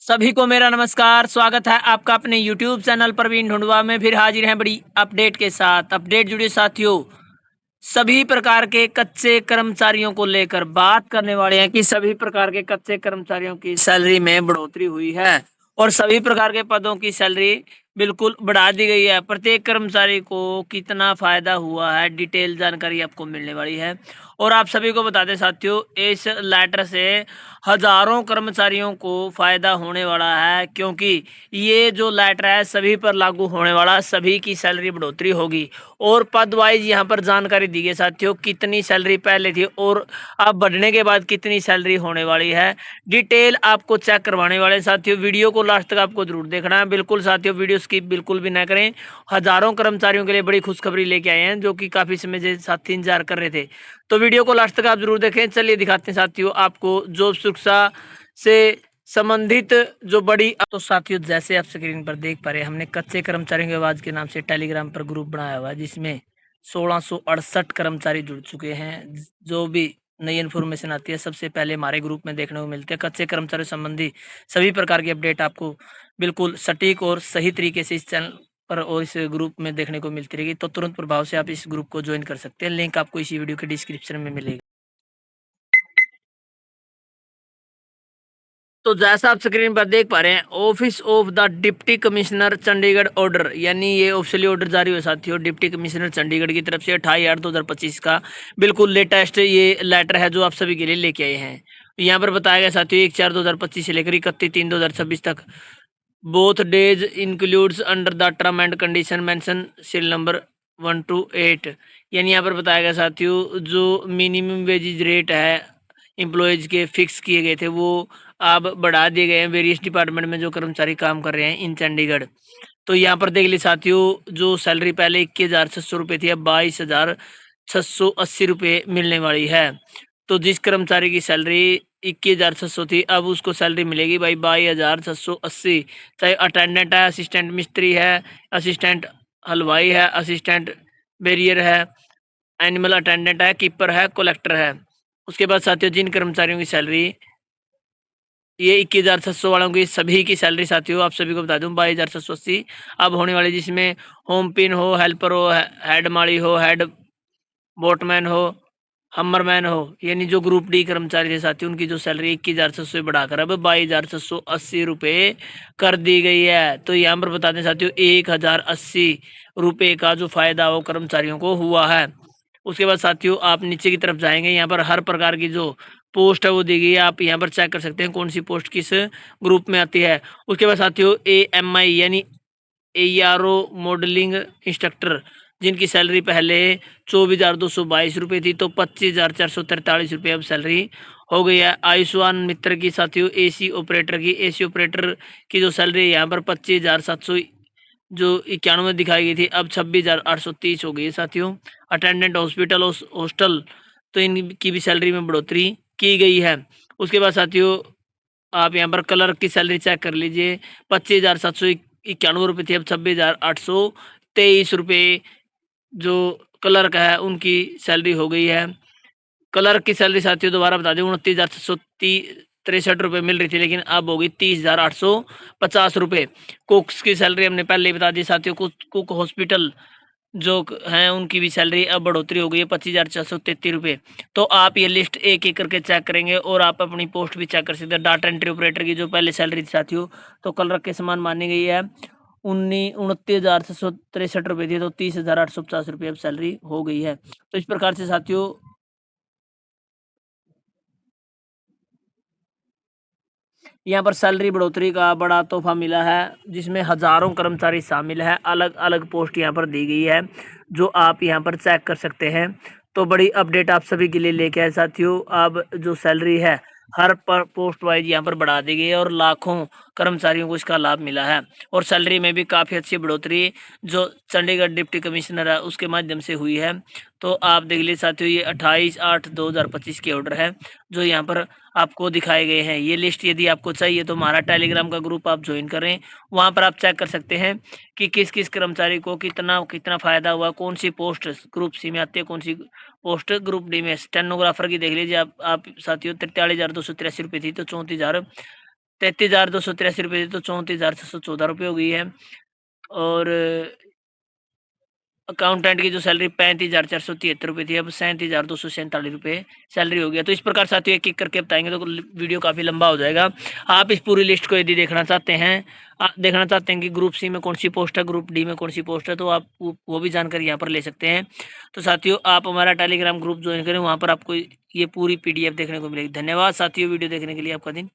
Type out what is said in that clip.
सभी को मेरा नमस्कार। स्वागत है आपका अपने यूट्यूब चैनल प्रवीण ढूंढवा में। फिर हाजिर हैं बड़ी अपडेट के साथ। अपडेट जुड़े साथियों, सभी प्रकार के कच्चे कर्मचारियों को लेकर बात करने वाले हैं कि सभी प्रकार के कच्चे कर्मचारियों की सैलरी में बढ़ोतरी हुई है और सभी प्रकार के पदों की सैलरी बिल्कुल बढ़ा दी गई है। प्रत्येक कर्मचारी को कितना फायदा हुआ है, डिटेल जानकारी आपको मिलने वाली है। और आप सभी को बता दें साथियों, इस लेटर से हजारों कर्मचारियों को फायदा होने वाला है, क्योंकि ये जो लेटर है सभी पर लागू होने वाला, सभी की सैलरी बढ़ोतरी होगी। और पद वाइज यहाँ पर जानकारी दी गई साथियों, कितनी सैलरी पहले थी और अब बढ़ने के बाद कितनी सैलरी होने वाली है। डिटेल आपको चेक करवाने वाले साथियों। वीडियो को लास्ट तक आपको जरूर देखना है। बिल्कुल साथियों, वीडियो स्किप बिल्कुल भी ना करें। हजारों कर्मचारियों के लिए बड़ी खुशखबरी लेके आए हैं, जो कि काफी समय से साथी इंतजार कर रहे थे। तो वीडियो को लास्ट तक आप जरूर देखें। चलिए दिखाते हैं साथियों आपको जॉब सुरक्षा से संबंधित जो बड़ी। तो साथियों, जैसे आप स्क्रीन पर देख पा रहे हैं, हमने कच्चे कर्मचारियों की आवाज के नाम से टेलीग्राम पर ग्रुप बनाया हुआ है, जिसमें 1668 कर्मचारी जुड़ चुके हैं। जो भी नई इन्फॉर्मेशन आती है सबसे पहले हमारे ग्रुप में देखने को मिलते हैं। कच्चे कर्मचारी संबंधी सभी प्रकार की अपडेट आपको बिल्कुल सटीक और सही तरीके से इस चैनल पर और इस ग्रुप में देखने को मिलती रहेगी। तो तुरंत प्रभाव से आप इस ग्रुप को ज्वाइन कर सकते हैं। लिंक आपको इसी वीडियो के डिस्क्रिप्शन में मिलेगा। तो जैसा आप स्क्रीन पर देख पा रहे हैं, office of the deputy commissioner Chandigarh order, यानी ये ऑफिशियली ऑर्डर जारी हुआ साथियों डिप्टी कमिश्नर चंडीगढ़ की तरफ से 28/8/2025 का। बिल्कुल लेटेस्ट ये लेटर है जो आप सभी के लिए लेके आए हैं। यहाँ पर बताया गया साथियों 1/4/2025 से लेकर 31/3/2026 तक both days includes under the term and condition mention serial number 1 to 8। यानी यहाँ पर बताया गया साथियों, जो मिनिमम वेजेज रेट है एम्प्लॉयज के फिक्स किए गए थे, वो अब बढ़ा दिए गए हैं वेरियस डिपार्टमेंट में जो कर्मचारी काम कर रहे हैं इन चंडीगढ़। तो यहाँ पर देख लीजिए साथियों, जो सैलरी पहले 21,600 रुपये थी, अब 22,680 रुपये मिलने वाली है। तो जिस कर्मचारी की सैलरी 21,600 थी, अब उसको सैलरी मिलेगी भाई 22,680। चाहे अटेंडेंट है, असिस्टेंट मिस्त्री है, असिस्टेंट हलवाई है, असिस्टेंट बैरियर है, एनिमल अटेंडेंट है, कीपर है, कलेक्टर है। उसके बाद साथियों, जिन कर्मचारियों की सैलरी ये 21,600 वालों की सभी की सैलरी साथियों आप सभी को बता दूं 22,680 अब होने वाली, जिसमें होम पिन हो, हेल्पर हो, हेड माली हो, हेड बोटमैन हो, हम्मरमैन हो, यानी जो ग्रुप डी कर्मचारी थे साथियों, उनकी जो सैलरी 21,600 से बढ़ाकर अब 22,680 रुपये कर दी गई है। तो यहाँ पर बता दें साथियों, 1,080 रुपये का जो फायदा वो कर्मचारियों को हुआ है। उसके बाद साथियों आप नीचे की तरफ जाएंगे, यहाँ पर हर प्रकार की जो पोस्ट है वो दी गई है। आप यहाँ पर चेक कर सकते हैं कौन सी पोस्ट किस ग्रुप में आती है। उसके बाद साथियों AMI यानी ARO मॉडलिंग इंस्ट्रक्टर, जिनकी सैलरी पहले 24,222 रुपये थी, तो 25,443 रुपये अब सैलरी हो गई है। आयुष्मान मित्र की साथियों AC ऑपरेटर की जो सैलरी यहाँ पर 25,700 जो 91 दिखाई गई थी, अब 26,830 हो गई है साथियों। अटेंडेंट हॉस्पिटल हॉस्टल, तो इनकी भी सैलरी में बढ़ोतरी की गई है। उसके बाद साथियों आप यहाँ पर क्लर्क की सैलरी चेक कर लीजिए, 25,791 रुपये थी, अब 26,823 रुपये जो क्लर्क है उनकी सैलरी हो गई है। क्लर्क की सैलरी साथियों दोबारा बता दें, 29,663 रुपये मिल रही थी, लेकिन अब होगी 30,850 रुपये। कुक्स की सैलरी हमने पहले ही बता दी साथियों, कुक हॉस्पिटल जो हैं उनकी भी सैलरी अब बढ़ोतरी हो गई है 25,433 रुपये। तो आप ये लिस्ट एक एक करके चेक करेंगे और आप अपनी पोस्ट भी चेक कर सकते हैं। डाटा एंट्री ऑपरेटर की जो पहले सैलरी थी साथियों, तो क्लर्क के समान मानी गई है, 29,663 रुपये थी, तो 30,850 रुपये अब सैलरी हो गई है। तो इस प्रकार से साथियों यहाँ पर सैलरी बढ़ोतरी का बड़ा तोहफा मिला है, जिसमें हजारों कर्मचारी शामिल हैं। अलग अलग पोस्ट यहाँ पर दी गई है, जो आप यहाँ पर चेक कर सकते हैं। तो बड़ी अपडेट आप सभी के लिए लेके आए साथियों। अब जो सैलरी है हर पर पोस्ट वाइज यहाँ पर बढ़ा दी गई है और लाखों कर्मचारियों को इसका लाभ मिला है। और सैलरी में भी काफ़ी अच्छी बढ़ोतरी जो चंडीगढ़ डिप्टी कमिश्नर है उसके माध्यम से हुई है। तो आप देख लीजिए साथियों, ये 28/8/2025 के ऑर्डर है जो यहाँ पर आपको दिखाए गए हैं। ये लिस्ट यदि आपको चाहिए तो हमारा टेलीग्राम का ग्रुप आप ज्वाइन करें, वहाँ पर आप चेक कर सकते हैं कि किस किस कर्मचारी को कितना कितना फायदा हुआ, कौन सी पोस्ट ग्रुप सी में आती है, कौन सी पोस्ट ग्रुप डी में। स्टेनोग्राफर की देख लीजिए आप साथियों, 43,283 रुपये थी, तो 34,000 33,283 रुपये थी, तो 34,614 रुपये हो गई है। और अकाउंटेंट की जो सैलरी 35,473 रुपये थी, अब 37,247 रुपये सैलरी हो गया। तो इस प्रकार साथियों एक-एक करके बताएँगे तो वीडियो काफ़ी लंबा हो जाएगा। आप इस पूरी लिस्ट को यदि देखना चाहते हैं देखना चाहते हैं कि ग्रुप सी में कौन-सी पोस्ट है, ग्रुप डी में कौन-सी पोस्ट है, तो आप वो भी जानकारी यहाँ पर ले सकते हैं। तो साथियों आप हमारा टेलीग्राम ग्रुप जॉइन करें, वहाँ पर आपको ये पूरी पीडीएफ देखने को मिलेगी। धन्यवाद साथियों, वीडियो देखने के लिए आपका दिन